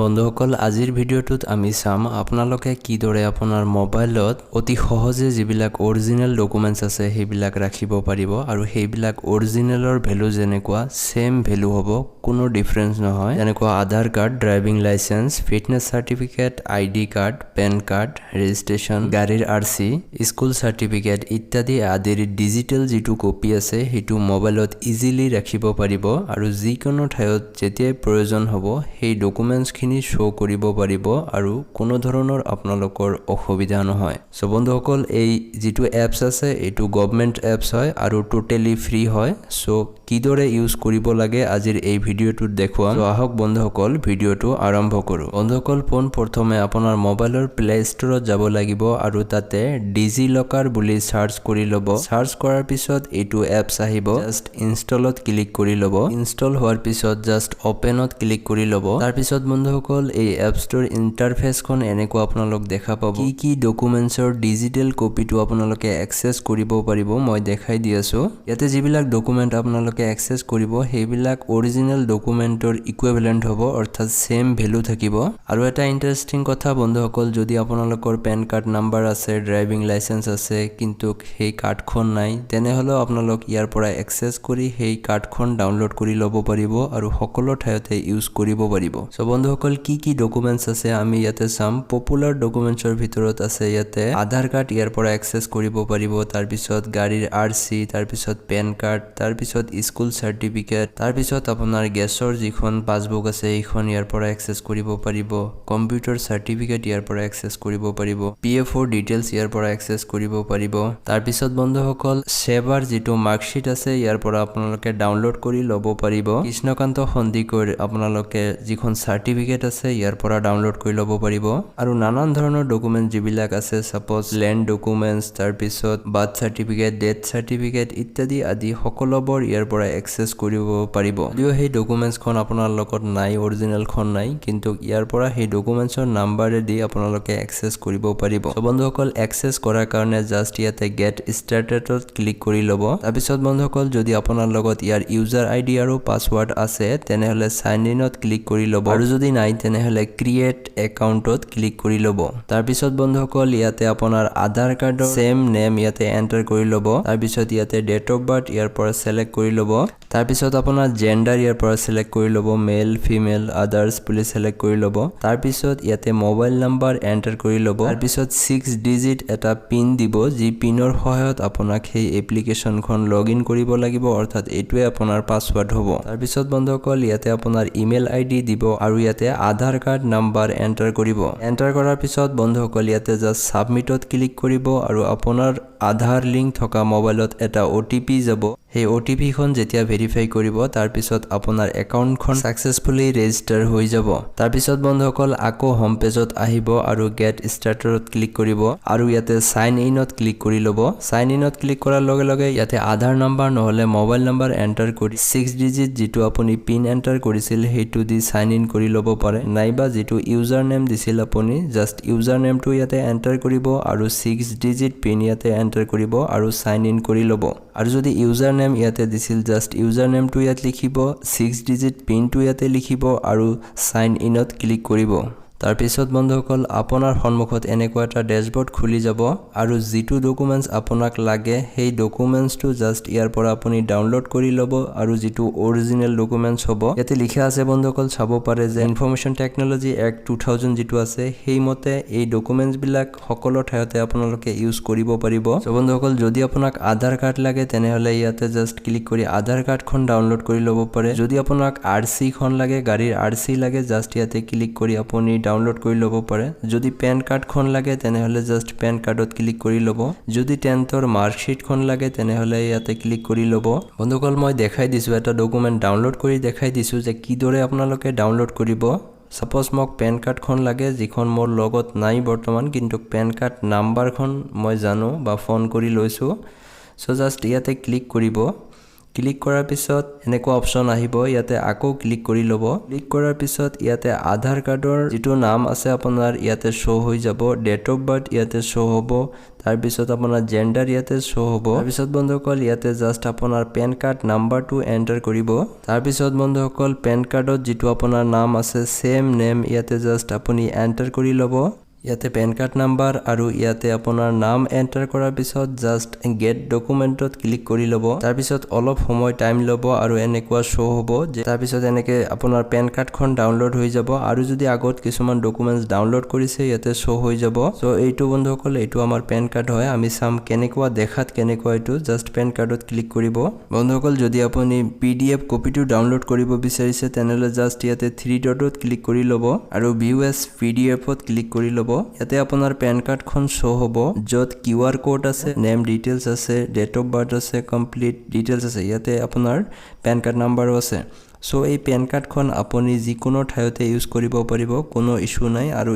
বন্ধুসকল আজিৰ ভিডিঅ'টোত আমি চাম আপোনালোকে কিদৰে আপোনাৰ মোবাইলত অতি সহজে যিবিলাক অৰিজিনাল ডকুমেন্টছ আছে সেইবিলাক ৰাখিব পাৰিব আৰু সেইবিলাক অৰিজিনালৰ ভ্যালু যেনেকুৱা সেম ভ্যালু হ'ব কোনো ডিফাৰেন্স নহয় যেনেকুৱা Aadhaar card driving licence fitness certificate ID card pan card registration গাড়ীৰ আৰসি স্কুল সাৰ্টিফিকেট ইত্যাদি আদিৰ ডিজিটেল যেটো কপি আছে হেতু মোবাইলত ইজিলি ৰাখিব পাৰিব আৰু যিকোনো ঠাইত যেতিয়াই প্ৰয়োজন হ'ব সেই ডকুমেন্টছ খিনি শো কৰিব পাৰিব আৰু কোনো ধৰণৰ আপোনালোকৰ অসুবিধা নহয় সো বন্ধুসকল এই যেটো এপছ আছে এটো গভৰ্নমেন্ট এপছ হয় আৰু টোটালি ফ্ৰী হয় সো কিদৰে ইউজ কৰিব লাগে আজিৰ এই ভিডিঅ'টোত দেখুৱাম সো আহক বন্ধুসকল ভিডিঅ'টো আৰম্ভ কৰো বন্ধুসকল প্ৰথমে আপোনাৰ মোবাইলৰ প্লে ষ্টৰত যাব লাগিব আৰু তাতে ডিজি লকাৰ বুলি সাৰ্চ কৰি লব সাৰ্চ কৰাৰ পিছত এটো এপছ আহিব জাস্ট ইনষ্টলত ক্লিক কৰি লব ইনষ্টল হোৱাৰ পিছত জাস্ট ওপেনত ক্লিক কৰি লব তাৰ পিছত বন্ধুসকল এই এপছটোৰ ইন্টাৰফেসখন এনেকুৱা আপোনালোক দেখা পাব কি ডকুমেন্টছৰ ডিজিটেল কপিটো আপোনালোকে এক্সেস কৰিব পাৰিব মই দেখাই দি আছো ইয়াতে যিবিলাক ডকুমেন্ট আপোনালোকে এক্সেস কৰিব সেইবিলাক অৰিজিনাল ডকুমেন্টৰ ইকুইভ্যালেন্ট হ'ব অৰ্থাৎ সেম ভ্যালু থাকিব আৰু এটা ইন্টাৰেষ্টিং কথা বন্ধুসকল যদি আপোনালোকৰ পেন কাৰ্ড নাম্বাৰ আছে ড্ৰাইভিং লাইসেন্স আছে কিন্তু সেই কাৰ্ডখন নাই তেনেহলে আপোনালোক ইয়াৰ পৰা এক্সেস কৰি সেই কাৰ্ডখন ডাউনলোড কৰি ল'ব পাৰিব আৰু সকলো ঠাইতে ইউজ কৰিব পাৰিব সো বন্ধুসকল কি ডকুমেন্টছ আছে আমি ইয়াতে চাম পপুলাৰ ডকুমেন্টছৰ ভিতৰত আছে ইয়াতে আধাৰ কাৰ্ড ইয়াৰ পৰা এক্সেস কৰিব পাৰিব তাৰ পিছত গাড়ীৰ আৰসি তাৰ পিছত পেন কাৰ্ড তাৰ পিছত স্কুল সাৰ্টিফিকেট তাৰ পিছত আপোনাৰ গ্যাসৰ যিখন পাসবুক আছে এইখন ইয়াৰ পৰা এক্সেস কৰিব পাৰিব কম্পিউটাৰ সাৰ্টিফিকেট ইয়াৰ পৰা এক্সেস কৰিব পাৰিব পিএফও ডিটেইলছ ইয়াৰ পৰা এক্সেস কৰিব পাৰিব তাৰ পিছত বন্ধুসকল সেৱাৰ যেটো মাৰ্কশিট আছে ইয়াৰ পৰা আপোনালোকে ডাউনলোড কৰি ল'ব পাৰিব কৃষ্ণকান্ত সন্দিকৈ আপোনালোকে যিখন সাৰ্টিফিকেট আছে ইয়াৰ পৰা ডাউনলোড কৰি ল'ব পাৰিব আৰু নানান ধৰণৰ ডকুমেন্ট যিবিলাক আছে সাপোজ ল্যান্ড ডকুমেন্টছ তাৰ পিছত বাৰ্থ সাৰ্টিফিকেট ডেথ সাৰ্টিফিকেট ইত্যাদি আদি সকলোবোৰ ইয়াৰ পৰা এক্সেস কৰিব পাৰিব যদিও সেই ডকুমেন্টছখন আপোনাৰ লগত নাই অৰিজিনালখন নাই কিন্তু ইয়াৰ পৰা সেই ডকুমেন্টছৰ নাম্বাৰে দি আপোনালোকে এক্সেস কৰিব পাৰিব সো বন্ধুসকল এক্সেস কৰাৰ কাৰণে জাস্ট ইয়াতে গেট ষ্টাৰ্টেডত ক্লিক কৰি ল'ব তাৰ পিছত বন্ধুসকল যদি আপোনাৰ লগত ইয়াৰ ইউজাৰ আইডি আৰু পাসওয়াৰ্ড আছে তেনেহলে সাইন ইনত ক্লিক কৰি ল'ব আৰু যদি নাই তেনেহলে ক্ৰিয়েট একাউন্টত ক্লিক কৰি ল'ব তাৰ পিছত বন্ধুসকল ইয়াতে আপোনাৰ আধাৰ কাৰ্ডৰ সেম নেম ইয়াতে এন্টাৰ কৰি ল'ব তাৰ পিছত ইয়াতে ডেট অফ বাৰ্থ ইয়াৰ পৰা সিলেক্ট কৰি ল'ব তাৰ পিছত আপোনাৰ জেন্ডাৰ ইয়াৰ পৰা সিলেক্ট কৰি ল'ব মেল ফিমেল আদাৰ্স বুলি সিলেক্ট কৰি ল'ব তাৰ পিছত ইয়াতে মোবাইল নাম্বাৰ এন্টাৰ কৰি ল'ব তাৰ পিছত 6 ডিজিট এটা পিন দিব যি পিনৰ সহায়ত আপোনাক সেই এপ্লিকেশনখন লগইন কৰিব লাগিব অৰ্থাৎ এটোৱে আপোনাৰ পাসওয়াৰ্ড হ'ব তাৰ পিছত বন্ধুসকল ইয়াতে আপোনাৰ ইমেইল আইডি দিব আৰু ইয়াতে আধাৰ কাৰ্ড নাম্বাৰ এন্টাৰ কৰিব এন্টাৰ কৰাৰ পিছত বন্ধুসকল ইয়াতে জাস্ট সাবমিটত ক্লিক কৰিব আৰু আপোনাৰ আধাৰ লিংক থকা মোবাইলত এটা ওটিপি যাব সেই ওটিপি খন যেতিয়া ভেৰিফাই কৰিব তাৰ পিছত আপোনাৰ একাউণ্টখন সাকসেসফুলি ৰেজিষ্টাৰ হৈ যাব তাৰ পিছত বন্ধুসকল আকৌ হোম পেজত আহিব আৰু গেট ষ্টাৰ্টাৰত ক্লিক কৰিব আৰু ইয়াতে সাইন ইনত ক্লিক কৰি ল'ব সাইন ইনত ক্লিক কৰাৰ লগে লগে ইয়াতে আধাৰ নাম্বাৰ নহলে মোবাইল নাম্বাৰ এন্টাৰ কৰি 6 ডিজিট যেটো আপুনি পিন এন্টাৰ কৰিছিল হেতু দি সাইন ইন কৰি ল'ব পাৰে নাইবা যেটো ইউজাৰ নেম দিছিল আপুনি জাস্ট ইউজাৰ নেমটো ইয়াতে এন্টাৰ কৰিব আৰু 6 ডিজিট পিন ইয়াতে এন্টাৰ কৰিব আৰু সাইন ইন কৰি ল'ব আৰু যদি ইউজাৰ নেম ইয়াতে দিছিল জাস্ট ইউজাৰ নেমটো ইয়াত লিখিব 6 ডিজিট পিনটো ইয়াতে লিখিব আৰু সাইন ইনত ক্লিক কৰিব তাৰ পিছত বন্ধুসকল আপোনাৰ সন্মুখত এনেকুৱা এটা ড্যাশবোৰ্ড খুলি যাব আৰু যেটো ডকুমেন্টছ আপোনাক লাগে সেই ডকুমেন্টছটো জাস্ট ইয়াৰ পৰা আপুনি ডাউনলোড কৰি ল'ব আৰু যেটো অৰিজিনাল ডকুমেন্টছ হ'ব ইয়াতে লিখা আছে বন্ধুসকল চাব পাৰে যে ইনফৰমেশন টেকনলজি এক্ট 2000 যেটো আছে সেই মতে এই ডকুমেন্টছ বিলাক সকলো ঠাইতে আপোনালোকে ইউজ কৰিব পাৰিব সো বন্ধুসকল যদি আপোনাক আধাৰ কাৰ্ড লাগে তেনেহলে ইয়াতে জাস্ট ক্লিক কৰি আধাৰ কাৰ্ডখন ডাউনলোড কৰি ল'ব পাৰে যদি আপোনাক আৰসি খন লাগে গাড়ীৰ আৰসি লাগে জাস্ট ইয়াতে ক্লিক কৰি আপুনি ডাউনলোড কৰি ল'ব পাৰে যদি পেন কাৰ্ডখন লাগে তেনেহলে জাস্ট পেন কাৰ্ডত ক্লিক কৰি ল'ব যদি 10ৰ মাৰ্কশিট খন লাগে তেনেহলে ইয়াতে ক্লিক কৰি ল'ব বন্ধুসকল মই দেখাই দিছো এটা ডকুমেন্ট ডাউনলোড কৰি দেখাই দিছো যে কিদৰে আপোনালোকে ডাউনলোড কৰিব সাপোজ মোক পেন কাৰ্ডখন লাগে যিখন মোৰ লগত নাই বৰ্তমান কিন্তু পেন কাৰ্ড নাম্বাৰখন মই জানো বা ফোন কৰি লৈছো সো জাস্ট ইয়াতে ক্লিক কৰিব ক্লিক কৰাৰ পিছত এনেকুৱা অপচন আহিব ইয়াতে আকৌ ক্লিক কৰি ল'ব ক্লিক কৰাৰ পিছত ইয়াতে আধাৰ কাৰ্ডৰ যেটো নাম আছে আপোনাৰ ইয়াতে শো হৈ যাব ডেট অফ বাৰ্থ ইয়াতে শো হ'ব তাৰ পিছত আপোনাৰ জেন্ডাৰ ইয়াতে শো হ'ব তাৰ পিছত বন্ধুসকল ইয়াতে জাস্ট আপোনাৰ পেন কাৰ্ড নাম্বাৰটো এন্টাৰ কৰিব তাৰ পিছত বন্ধুসকল পেন কাৰ্ডত যেটো আপোনাৰ নাম আছে সেম নেম ইয়াতে জাস্ট আপুনি এন্টাৰ কৰি ল'ব ইয়াতে পেন কাৰ্ড নাম্বাৰ আৰু ইয়াতে আপোনাৰ নাম এন্টাৰ কৰাৰ পিছত জাস্ট গেট ডকুমেন্টত ক্লিক কৰি ল'ব তাৰ পিছত অলপ সময় টাইম ল'ব আৰু এনেকুৱা শো হ'ব যে তাৰ পিছত এনেকে আপোনাৰ পেন কাৰ্ডখন ডাউনলোড হৈ যাব আৰু যদি আগত কিছুমান ডকুমেন্টস ডাউনলোড কৰিছে ইয়াতে শো হৈ যাব সো এইটো বন্ধুসকল এইটো আমাৰ পেন কাৰ্ড হয় আমি সাম কেনেকুৱা দেখাত কেনেকুৱা এইটো জাস্ট পেন কাৰ্ডত ক্লিক কৰিব বন্ধুসকল যদি আপুনি পিডিএফ কপিটো ডাউনলোড কৰিব বিচাৰিছে তেনেহলে জাস্ট ইয়াতে 3 ডটত ক্লিক কৰি ল'ব আৰু ভিউ এজ পিডিএফত ক্লিক কৰি ল'ব ইয়াতে আপোনাৰ পেন কাৰ্ডখন শো হ'ব যত কিউআৰ কোড আছে নেম ডিটেইলছ আছে ডেট অফ বাৰ্থ আছে কমপ্লিট ডিটেইলছ আছে ইয়াতে আপোনাৰ পেন কাৰ্ড নাম্বাৰো আছে সো এই পেন কাৰ্ডখন আপুনি যিকোনো ঠাইতে ইউজ কৰিব পাৰিব কোনো ইস্যু নাই আৰু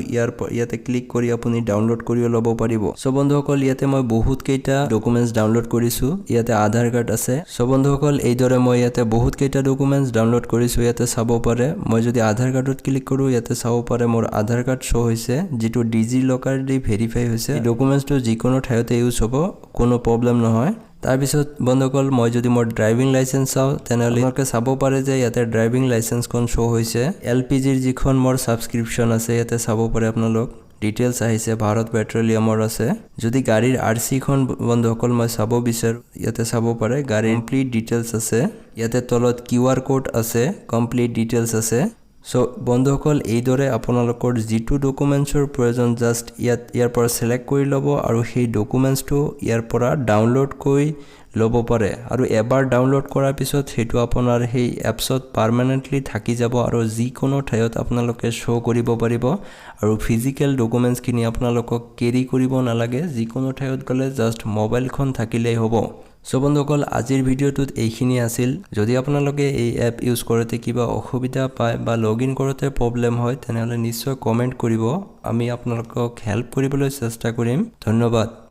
ইয়াতে ক্লিক কৰি আপুনি ডাউনলোড কৰি ল'ব পাৰিব সো বন্ধুসকল ইয়াতে মই বহুত কেইটা ডকুমেন্টস ডাউনলোড কৰিছো ইয়াতে আধাৰ কাৰ্ড আছে সো বন্ধুসকল এইদৰে মই ইয়াতে বহুত কেইটা ডকুমেন্টস ডাউনলোড কৰিছো ইয়াতে চাব পাৰে মই যদি আধাৰ কাৰ্ডত ক্লিক কৰো ইয়াতে চাব পাৰে মোৰ আধাৰ কাৰ্ড শো হৈছে যেটো ডিজি লকাৰ দি ভেৰিফাই হৈছে এই ডকুমেন্টসটো যিকোনো ঠাইতে ইউজ হ'ব কোনো প্ৰবলেম নহয় তাৰ পিছত বন্ধুসকল মই যদি মোৰ ড্ৰাইভিং লাইসেন্স চাও তেনেহলে আপোনালোকে চাব পাৰে যে ইয়াতে ড্ৰাইভিং লাইসেন্সখন শো হৈছে এলপিজিৰ যিখন মোৰ সাবস্ক্ৰিপচন আছে ইয়াতে চাব পাৰে আপোনালোক ডিটেইলছ আহিছে ভাৰত পেট্ৰলিয়ামৰ আছে যদি গাড়ীৰ আৰসি খন বন্ধুসকল মই চাব বিচাৰ ইয়াতে চাব পাৰে গাড়ীৰ কমপ্লিট ডিটেইলছ আছে ইয়াতে তলত কিউআৰ কোড আছে কমপ্লিট ডিটেইলছ আছে সো বন্ধুসকল এইদৰে আপোনালোকৰ যেটো ডকুমেন্টছৰ প্ৰয়োজন জাস্ট ইয়াৰ পৰা সিলেক্ট কৰি ল'ব আৰু সেই ডকুমেন্টছটো ইয়াৰ পৰা ডাউনলোড কৰি ল'ব পাৰে আৰু এবাৰ ডাউনলোড কৰাৰ পিছত হেতু আপোনাৰ সেই এপছত পাৰ্মানেন্টলি থাকি যাব আৰু যিকোনো ঠাইত আপোনালোকে শো কৰিব পাৰিব আৰু ফিজিক্যাল ডকুমেন্টছ কিনি আপোনালোকক কেৰি কৰিব নালাগে যিকোনো ঠাইত গলে জাস্ট মোবাইলখন থাকিলেই হ'ব সো বন্ধুসকল আজিৰ ভিডিওটোত এইখিনি আছিল যদি আপোনালোকে এই এপ ইউজ কৰোতে কিবা অসুবিধা পায় বা লগইন কৰোতে প্ৰবলেম হয় তেনেহলে নিশ্চয় কমেন্ট কৰিব আমি আপোনালোকক হেল্প কৰিবলৈ চেষ্টা কৰিম ধন্যবাদ